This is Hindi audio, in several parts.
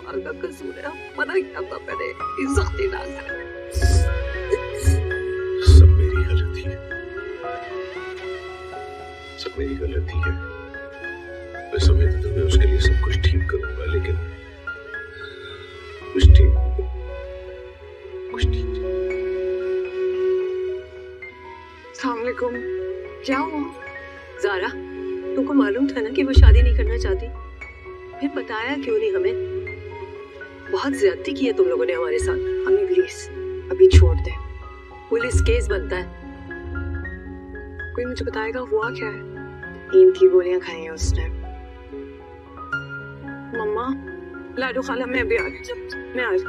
खान का कसूर है, मना किया था मैंने, ये सख्ती ना करें। सब मेरी गलती है, सब मेरी गलती है। मैं समझता था मैं उसके लिए सब कुछ ठीक करूंगा, लेकिन कुछ ठीक अस्सलाम वालेकुम। क्या हुआ ज़ारा? तुमको मालूम था ना कि वो शादी नहीं करना चाहती, फिर बताया क्यों नहीं हमें? बहुत ज्यादती की है तुम लोगों ने हमारे साथ। हमें प्लीज अभी छोड़ दे, पुलिस केस बनता है। कोई मुझे बताएगा हुआ क्या है? नींद की गोलियां खाई हैं उसने। मम्मा, लाडू खाला, मैं अभी आ रही, मैं आ रही।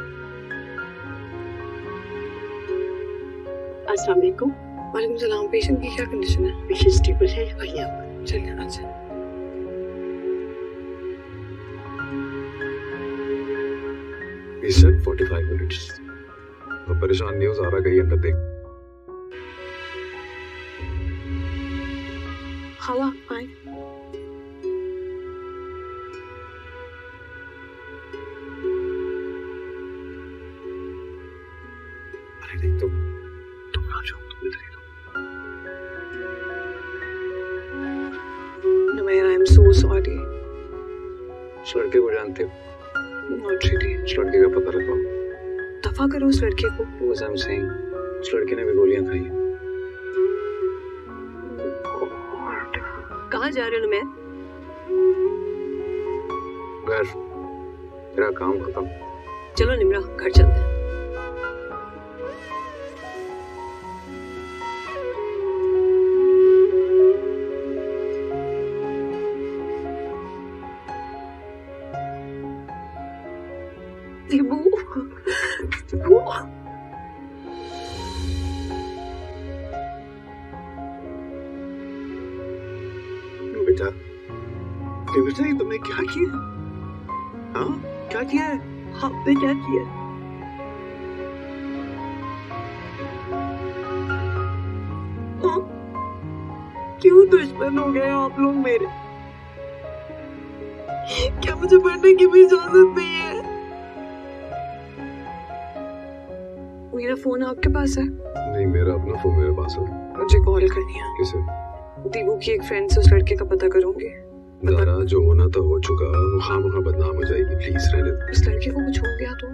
अस्सलाम वालेकुम। वालेकुम सलाम। पेशेंट की क्या कंडीशन है? पेशेंट स्टेबल है, आइए आप। चलिए अच्छा। He said 45 minutes. मैं परेशान नहीं हूँ, ज़ारा गई अंदर देख। खाला आए। अरे नहीं, तुम आ जाओ, तुम इधर ही रहो। नुमैरा, आई एम सो सॉरी। उस लड़के को जानते हो? Not really. उस लड़के का पता लगाओ। दफा करो उस लड़के को। What I'm saying, उस लड़के ने भी गोलियां खाई हैं। कहाँ जा रहे हो मैं? घर, मेरा काम खत्म। चलो निमरा, घर चलते हैं। दिबू, दिबू। बेटा, बेटा ये तुमने क्या किया? हाँ, क्या किया है? आपने क्या किया? क्यों दुश्मन हो गए आप लोग मेरे? क्या मुझे पढ़ने की भी इजाजत नहीं है? मेरा फोन आपके पास है? नहीं, मेरा अपना फोन मेरे पास है। मुझे कॉल करनी है। किसे? दीबू की एक फ्रेंड से उस लड़के का पता करूंगी। ज़ारा, जो होना था हो चुका, वो खामखा बदनाम हो जाएगी, प्लीज रहने दो। उस लड़के को कुछ हो गया तो?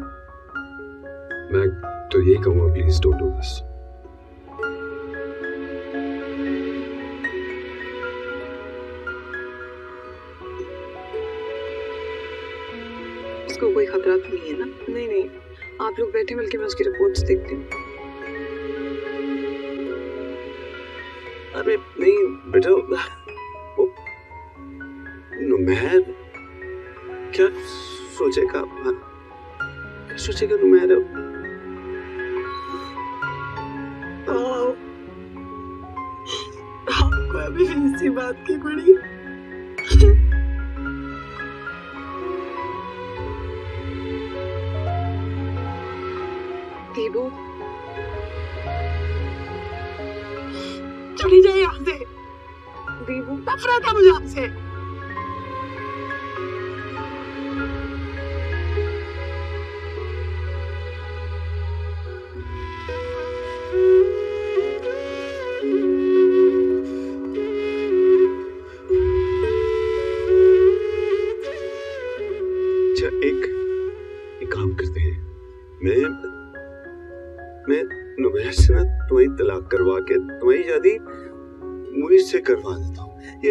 मैं तो यही कहूँगा, प्लीज डोंट डू दिस। उसको कोई खतरा तो नहीं है ना? नहीं नहीं, आप लोग बैठे मिलके मैं उसकी रिपोर्ट्स देखती हूँ। अरे नहीं बेटा, वो नुमैर क्या सोचेगा? क्या सोचेगा नुमैर? आपको अभी भी इसी बात की पड़ी? दीबू, चली जाए यहाँ से। दीबू, नफरत है मुझे आपसे। अच्छा, एक काम करते हैं, मैं नुमैर से ना तुम्हारी तलाक करवा के तुम्हारी शादी मुझ से करवा देता हूँ। ये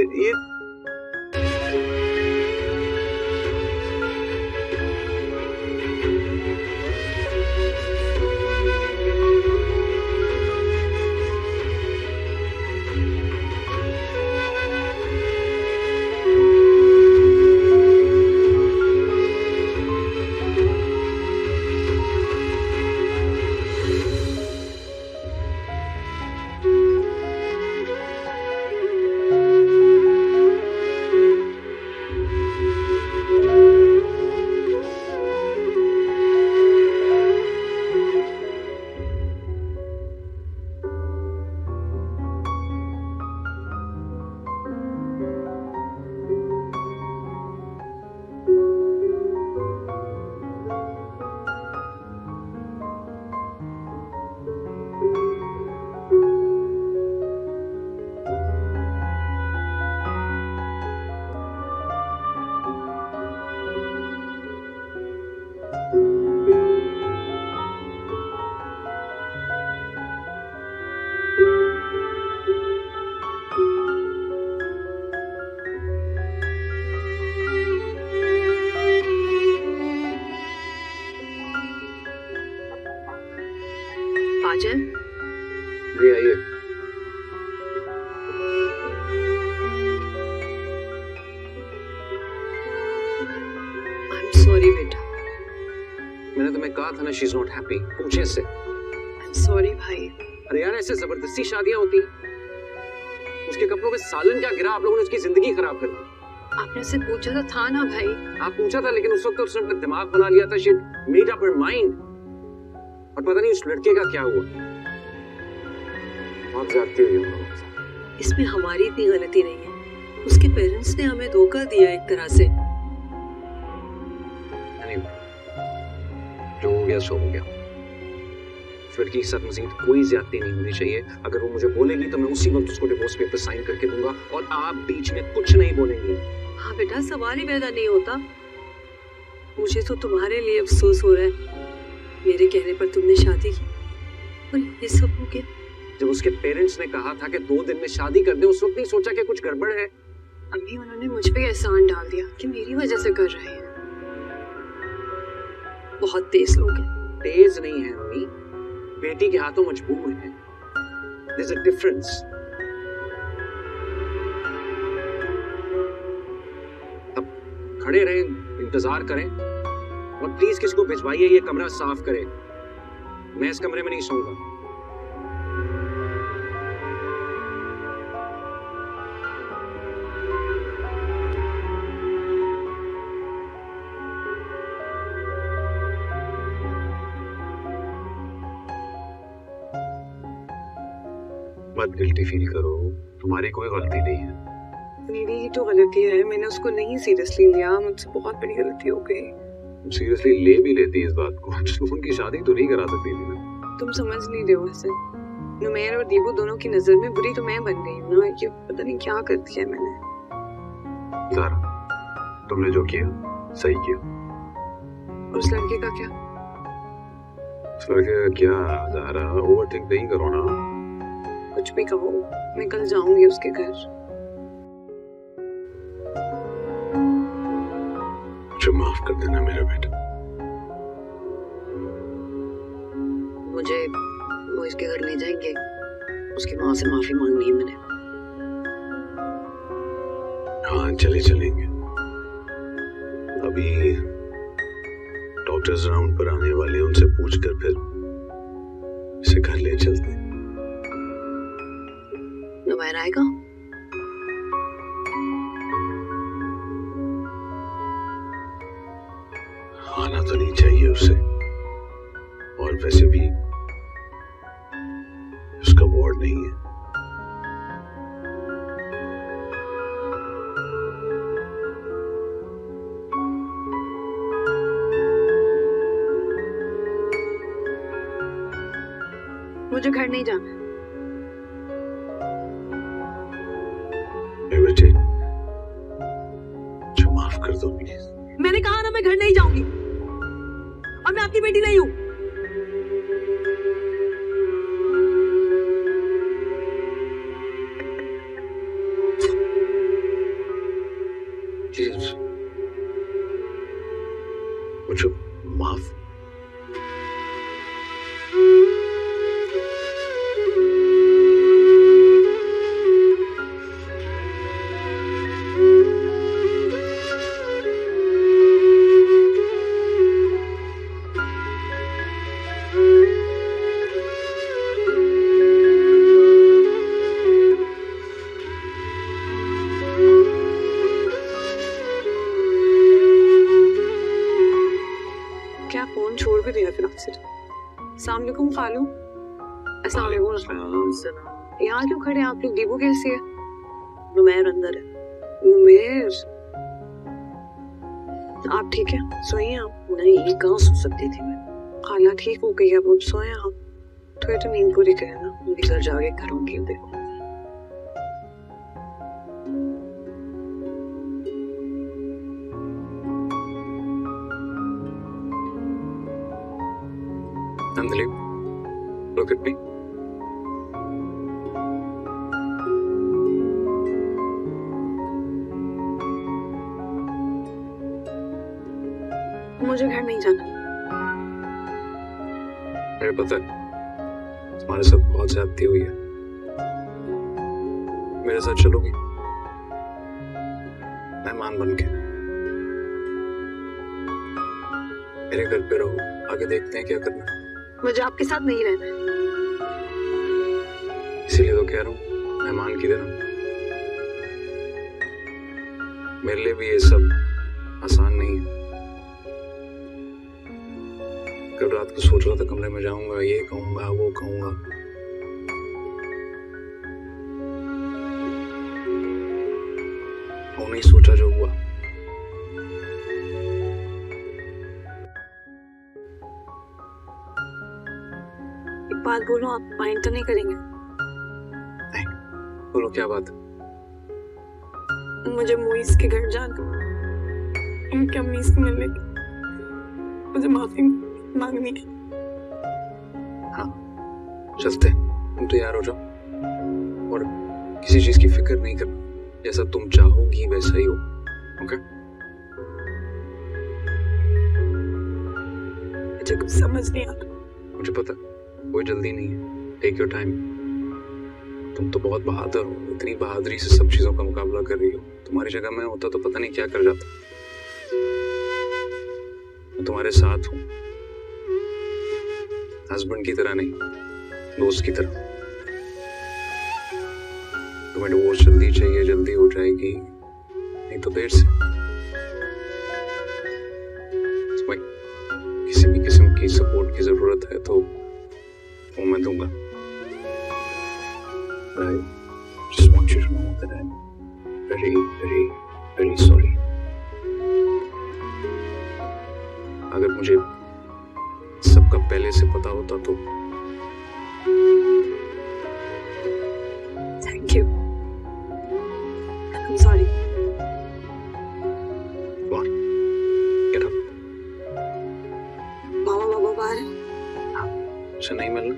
पाचन, जी आइए। आई एम सॉरी बेटा। मैंने तुम्हें कहा था ना शी इज नॉट हैप्पी, पूछे से। आई एम सॉरी भाई। अरे यार ऐसे जबरदस्ती शादियां होती, उसके कपड़ों पे सालन क्या गिरा, आप लोगों ने उसकी जिंदगी खराब कर दी। आपने उससे पूछा तो था ना भाई। आप पूछा था, लेकिन उस वक्त तो उसने अपना दिमाग बना लिया था, she made up her mind. और पता नहीं उस लड़के का क्या हुआ, बहुत ज्यादती हुई उन लोगों के साथ। इसमें हमारी इतनी गलती नहीं है, उसके पेरेंट्स ने हमें धोखा दिया एक तरह से। Anyway, जो हो गया सो हो गया। उस लड़की के साथ मजीद कोई ज्यादती नहीं होनी चाहिए। अगर वो मुझे बोलेगी तो मैं उसी वक्त उसको डिवोर्स पेपर साइन करके दूंगा और आप बीच में कुछ नहीं बोलेंगी। हाँ बेटा, सवाल ही पैदा नहीं होता। मुझे तो तुम्हारे लिए अफसोस हो रहा है, मेरे कहने पर तुमने शादी की और ये सब हो गया। जब उसके पेरेंट्स ने कहा था कि 2 दिन में शादी कर दे, उस वक्त नहीं सोचा कि कुछ गड़बड़ है। अभी उन्होंने मुझ पे एहसान डाल दिया कि मेरी वजह से कर रहे हैं। बहुत तेज लोग हैं। तेज नहीं है अम्मी, बेटी के हाथों मजबूर है। There's a difference. अब खड़े रहें, इंतजार करें और प्लीज किसको भिजवाइए ये कमरा साफ करे। मैं इस कमरे में नहीं सोऊंगा। मत गिल्टी फील करो, तुम्हारी कोई गलती नहीं है। मेरी ही तो गलती है, मैंने उसको नहीं सीरियसली लिया, मुझसे बहुत बड़ी गलती हो गई। सीरियसली ले भी लेती इस बात को, उनकी शादी तो नहीं करा सकती थी ना। तुम समझ नहीं रहे हो हसन, नुमैर और दीबू दोनों की नजर में बुरी तो मैं बन गई हूँ ना। ये पता नहीं क्या कर दिया मैंने। ज़ारा, तुमने जो किया सही किया। उस लड़के का क्या? उस लड़के का क्या ज़ारा, ओवरथिंक नहीं करो ना। कुछ भी कहो, मैं कल जाऊंगी उसके घर। मुझे माफ कर देना मेरा बेटा। मुझे वो इसके घर ले जाएंगे, उसकी माँ से माफी मांगनी है मैंने। हाँ चले चलेंगे, अभी डॉक्टर्स राउंड पर आने वाले हैं, उनसे पूछकर फिर इसे घर ले चलते हैं। नुमैर आएगा? आना तो नहीं चाहिए उसे, और वैसे भी उसका वार्ड नहीं है। मुझे घर नहीं जाना। बेटे मुझे माफ कर दो प्लीज। मैंने कहा ना मैं घर नहीं जाऊंगी, और मैं आपकी बेटी नहीं हूँ। प्लीज मुझे माफ। क्या फोन छोड़ भी दिया फिर आपसे? अस्सलाम वालेकुम खालू। अस्सलाम वालेकुम। यहाँ क्यों खड़े आप लोग? दीबू कैसी है? नुमैर अंदर है। नुमैर, आप ठीक है? सोई हैं आप? नहीं, कहाँ सो सकती थी मैं। खाला ठीक हो गई, अब सोए आप? थोड़ी तो नींद पूरी करें ना। मैं घर जाके करूंगी, देखो। Nandali, look at me. मुझे घर नहीं जाना। मुझे पता है तुम्हारे साथ बहुत ज्यादती हुई है। मेरे साथ चलोगी मेहमान बन के? मेरे घर पे रहो, आगे देखते हैं क्या करना। मुझे आपके साथ नहीं रहना है। इसीलिए तो कह रहा हूँ मेहमान की तरह। मेरे लिए भी ये सब आसान नहीं है। कल रात को सोच रहा था कमरे में जाऊंगा, ये कहूंगा वो कहूंगा, वो नहीं सोचा जो हुआ। एक बात बोलो, आप माइंड तो नहीं करेंगे? नहीं, बोलो क्या बात है? मुझे मोइस के घर जाना, उनकी अम्मी से मिलने की, मुझे माफी मांगनी है। हाँ, चलते हैं। तुम तैयार हो जाओ और किसी चीज की फिक्र नहीं करना। जैसा तुम चाहोगी वैसा ही हो। ओके? मुझे कुछ समझ नहीं आता। मुझे पता, कोई जल्दी नहीं है। Take your time. तुम तो बहुत बहादुर हो, इतनी बहादुरी से सब चीजों का मुकाबला कर रही हो। तुम्हारी जगह मैं होता तो पता नहीं क्या कर जाता। मैं तुम्हारे साथ हूँ, हस्बैंड की तरह नहीं, दोस्त की तरह। तुम्हें डिवोर्स जल्दी चाहिए, जल्दी हो जाएगी, नहीं तो देर से। तुम्हें किसी भी किस्म की सपोर्ट की जरूरत है तो वो मैं दूंगा। I just want you to know that I'm very, very, very sorry. अगर मुझे सबका पहले से पता होता तो। Thank you. I'm sorry. Come on, get up. मामा बाबा बाहर हैं? उसे नहीं मिलना,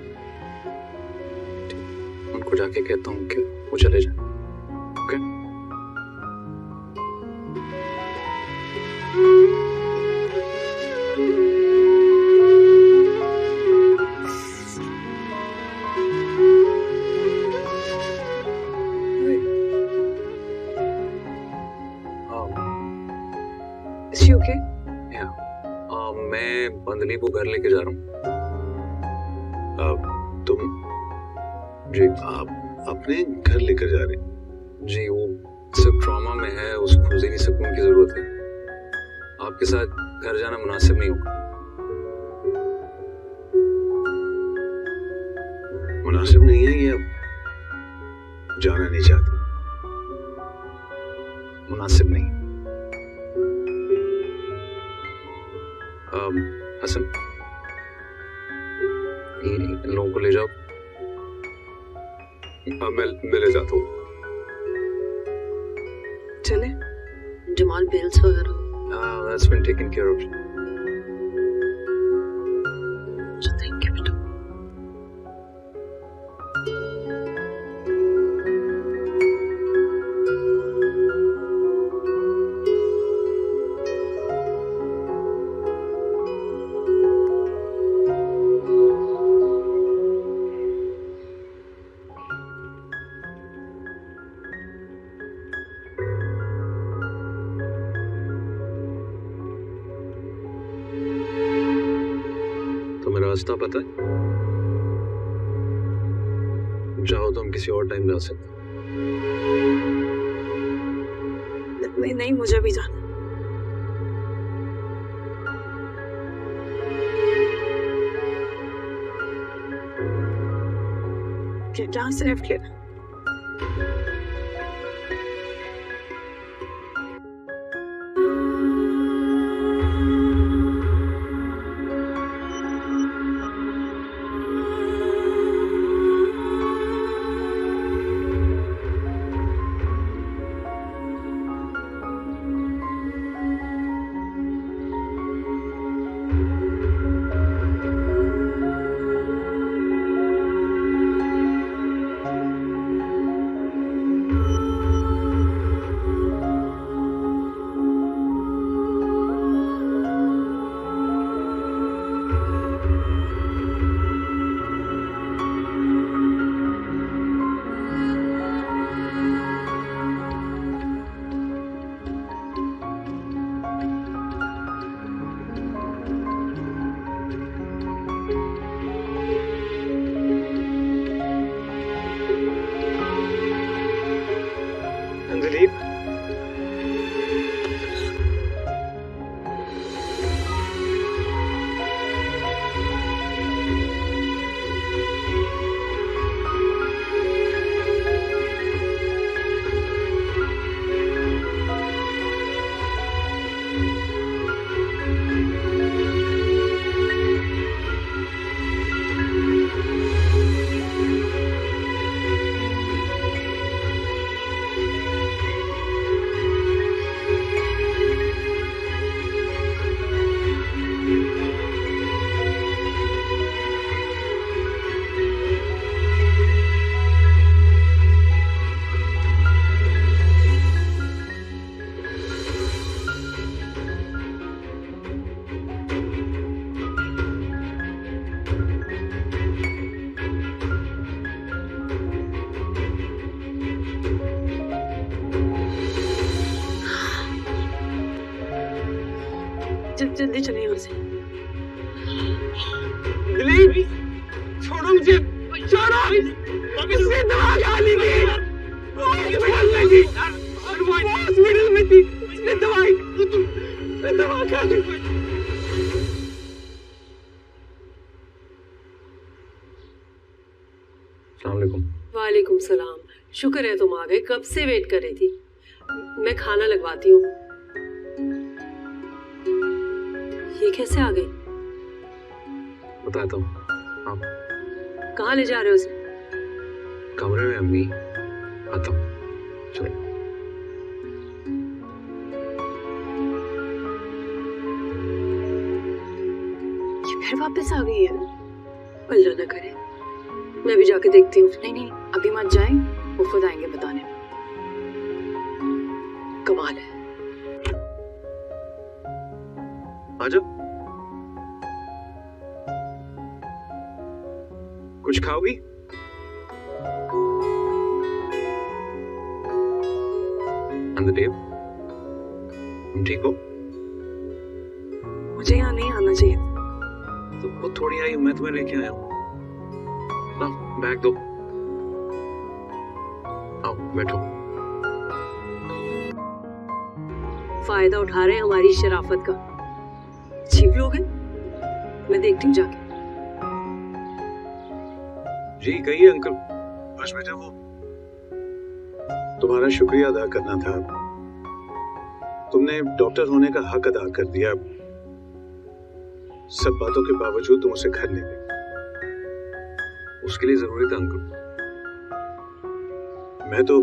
उनको जाके कहता हूँ कि वो चले जाए। ओके? Is she okay? मैं बंदली को घर लेके जा रहा हूँ। तुम? जी, आप अपने घर लेकर जा रहे हैं? जी, वो सब ट्रॉमा में है, उसको ज़हनी सुकून की जरूरत है। आपके साथ घर जाना मुनासिब नहीं होगा। मुनासिब नहीं है या जाना नहीं चाहते? मुनासिब नहीं। हसन, इन लोगों को ले जाओ। मैं ले जाता हूँ। चले? जमाल बिल्स वगैरह That's been taken care of. Thank you बेटा। तुम्हें रास्ता पता है? जाओ तो हम किसी और टाइम जा सकते। नहीं, मुझे भी जाना। जहाँ से लेफ्ट लेना। से। दिलीप, छोड़ो मुझे, छोड़ो, इसने दवा खा ली थी, हॉस्पिटल में थी, इसने दवा खा ली। वालेकुम सलाम। शुक्र है तुम आ गए, कब से वेट कर रही थी। मैं खाना लगवाती हूँ। ये कैसे आ गई? बताता हूँ। आप कहाँ ले जा रहे हो उसे? कमरे में अम्मी, आता हूँ। चलो। ये फिर वापस आ गई है। अल्लाह न करे। मैं भी जाके देखती हूँ। नहीं अभी मत जाए, वो खुद आएंगे बताने। कमाल है। आजा। कुछ खाओगी? अंदर तुम ठीक हो? मुझे यहाँ नहीं आना चाहिए। तो वो थोड़ी आई, मैं तुम्हें लेके आया हूँ। बैग दो। आओ बैठो। फायदा उठा रहे हैं हमारी शराफत का। छिप लोग हैं। मैं देखती हूँ जाके। जी कहिए अंकल। बस बेटा वो तुम्हारा शुक्रिया अदा करना था। तुमने डॉक्टर होने का हक अदा कर दिया। सब बातों के बावजूद तुम उसे घर ले गए। उसके लिए जरूरी था अंकल। मैं तो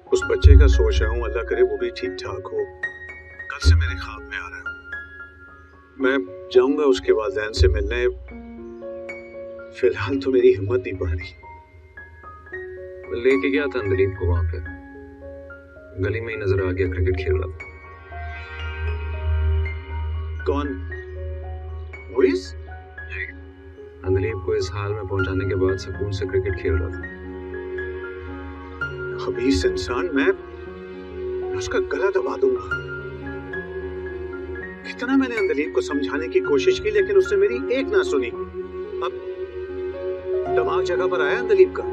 उस बच्चे का सोच रहा हूँ, अल्लाह करे वो भी ठीक ठाक हो। कल से मेरे ख्वाब में आ रहा है। मैं जाऊंगा उसके वालिदैन से मिलने। फिलहाल तो मेरी हिम्मत नहीं बढ़ रही। लेके गया था दिलीप को वहां पे, गली में ही नजर आ गया, क्रिकेट खेल रहा था। कौन? मुइज़? दिलीप को इस हाल में पहुंचाने के बाद सुकून से क्रिकेट खेल रहा था। खबीस इंसान। मैं उसका गला दबा दूंगा। कितना मैंने अंदलीप को समझाने की कोशिश की, लेकिन उसने मेरी एक ना सुनी। अब दिमाग जगह पर आया अंदलीप का।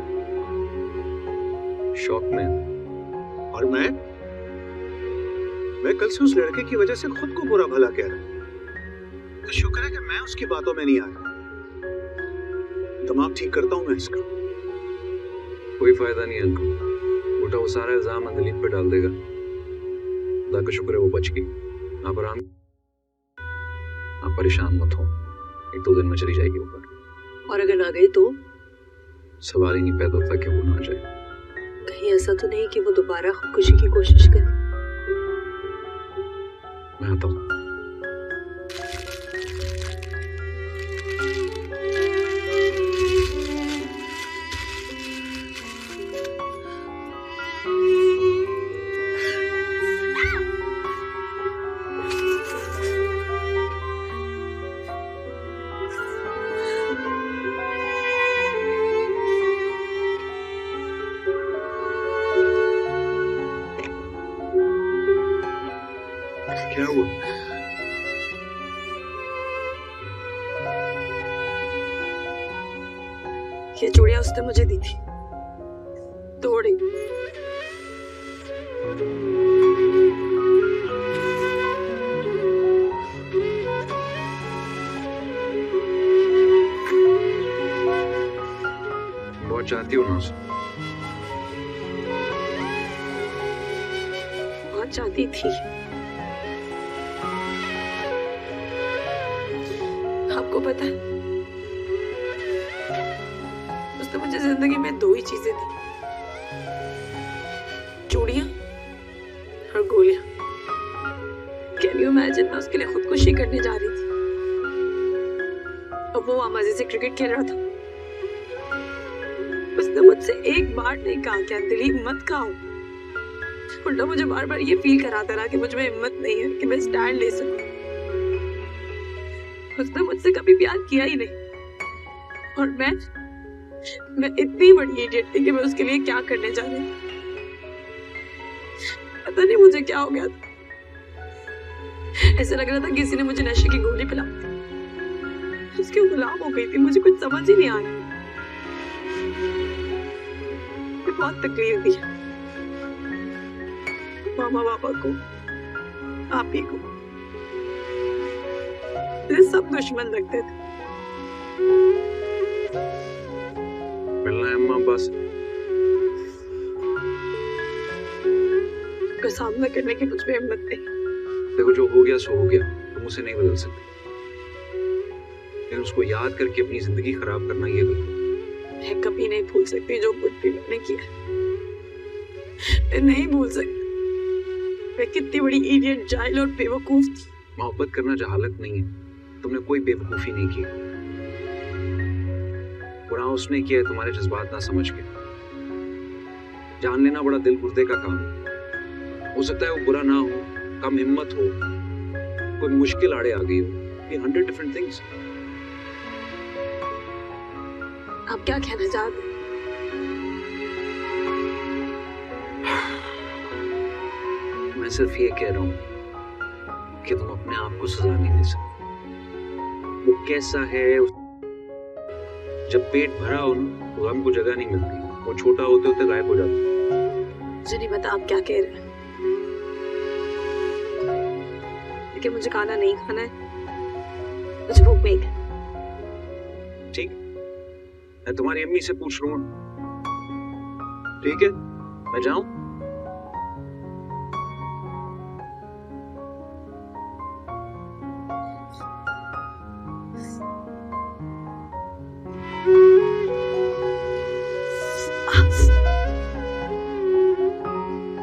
शौक में। और मैं कल से उस लड़के की वजह से खुद को बुरा भला कह रहा हूं। तो शुक्र है कि मैं उसकी बातों में नहीं आया। दिमाग ठीक करता हूं मैं इसका। कोई फायदा नहीं अंकल, उल्टा वो सारा इल्जाम दिलीप पे डाल देगा। खुदा का शुक्र है वो बच गई। आप आराम, आप परेशान मत हो, 1-2 दिन में चली जाएगी ऊपर। और अगर ना गई तो? सवाल ही नहीं पैदा होता कि वो ना जाए। कहीं ऐसा तो नहीं कि वो दोबारा खुदकुशी की कोशिश करे? मैं आता हूँ। क्या हुआ? ये चूड़ियां उसने मुझे दी थी, तोड़ी। बहुत चाहती हूँ ना उसे। बहुत चाहती थी। आपको पता है, उसने मुझे जिंदगी में 2 ही चीजें दी, चूड़ियां और गोलियां। कैन यू इमेजिन, मैं उसके लिए खुदकुशी करने जा रही थी, अब वो वहां मजे से क्रिकेट खेल रहा था। उसने मुझसे एक बार नहीं कहा क्या दिलीप मत खाओ। उल्टा मुझे बार बार ये फील कराता रहा कि मुझ में हिम्मत नहीं है कि मैं स्टैंड ले सकूं। उसने मुझसे कभी प्यार किया ही नहीं, और मैं इतनी बड़ी इडियट थी कि मैं उसके लिए क्या करने जा रही थी। पता नहीं मुझे क्या हो गया था। ऐसा लग रहा था किसी ने मुझे नशे की गोली पिला दी। उसके गुलाम हो गई थी, मुझे कुछ समझ ही नहीं आ रहा। मुझे बहुत तकलीफ दी मामा पापा को, आप ही को। मेरे सब दुश्मन लगते थे। मिलना है अम्मा बस। का सामना करने की मुझ में हिम्मत नहीं। देखो जो हो गया सो हो गया, तुम उसे नहीं बदल सकते, लेकिन उसको याद करके अपनी जिंदगी खराब करना ये गलत। मैं कभी नहीं भूल सकती जो कुछ भी मैंने किया। मैं नहीं भूल सकती मैं कितनी बड़ी इडियट, जाहिल और बेवकूफ थी। मोहब्बत करना जहालत नहीं है, तुमने कोई बेवकूफी नहीं की। गुनाह उसने किया है तुम्हारे जज्बात ना समझ के। जान लेना बड़ा दिल गुर्दे का काम है। हो सकता है वो बुरा ना हो, कम हिम्मत हो, कोई मुश्किल आड़े आ गई हो, ये 100 डिफरेंट थिंग्स। आप क्या कहना चाहते हैं? मैं सिर्फ ये कह रहा हूं कि तुम अपने आप को सजा नहीं दे सकते। वो कैसा है, जब पेट भरा हो ना तो हमको जगह नहीं मिलती, वो छोटा होते होते गायब हो जाता। मुझे नहीं पता आप क्या कह रहे हैं, लेकिन मुझे खाना नहीं खाना है, मुझे भूख नहीं है। ठीक, मैं तुम्हारी अम्मी से पूछ लूंगा। ठीक है, मैं जाऊं?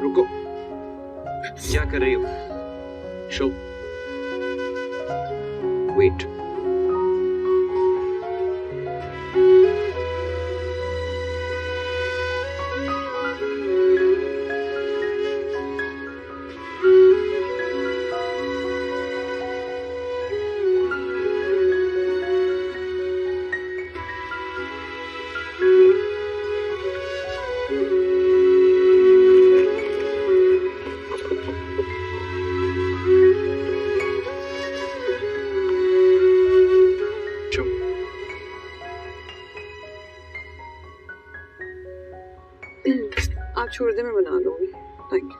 रुको, क्या कर रही हो? Show, wait. आप छोड़ दे, मैं बना लूंगी। Thank you.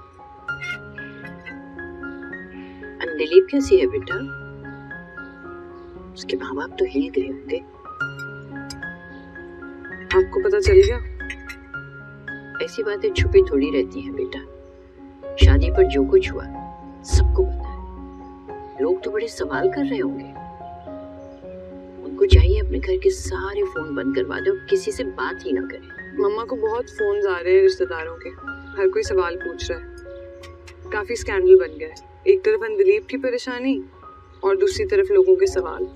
दिलीप कैसी है बेटा? उसके माँ बाप तो हिल गए होंगे। आपको पता चल गया? ऐसी बातें छुपी थोड़ी रहती हैं बेटा। शादी पर जो कुछ हुआ सबको पता है। लोग तो बड़े सवाल कर रहे होंगे। उनको चाहिए अपने घर के सारे फोन बंद करवा दो, किसी से बात ही ना करें। मम्मा को बहुत फोन आ रहे हैं रिश्तेदारों के, हर कोई सवाल पूछ रहा है। काफी स्कैंडल बन गया है। एक तरफ दिलीप की परेशानी और दूसरी तरफ लोगों के सवाल।